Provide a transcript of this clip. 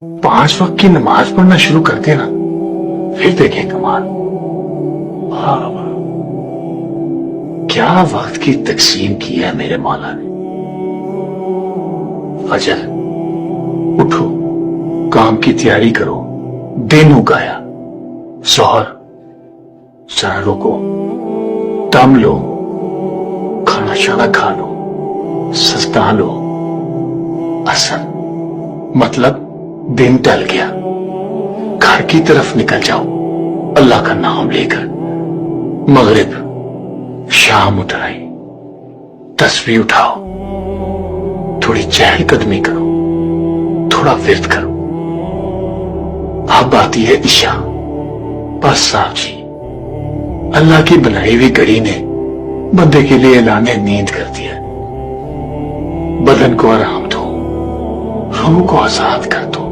5 वक्त की नमाज पढ़ना शुरू कर देना, फिर देखें कमाल। वाह वाह, क्या वक्त की तकसीम की है मेरे मौला ने। फजर, उठो, काम की तैयारी करो, दिन उगाया। जोहर, जरा रुको, दम लो, खाना शाना खा लो, सस्ता लो। असर, मतलब दिन टल गया, घर की तरफ निकल जाओ अल्लाह का नाम लेकर। मगरिब, शाम उठाई, तस्बीह उठाओ, थोड़ी चहलकदमी करो, थोड़ा विर्द करो। अब आती है इशा। बस साहब जी, अल्लाह की बनाई हुई घड़ी ने बंदे के लिए ऐलान नींद कर दिया। बदन को आराम दो, रूह को आजाद कर दो।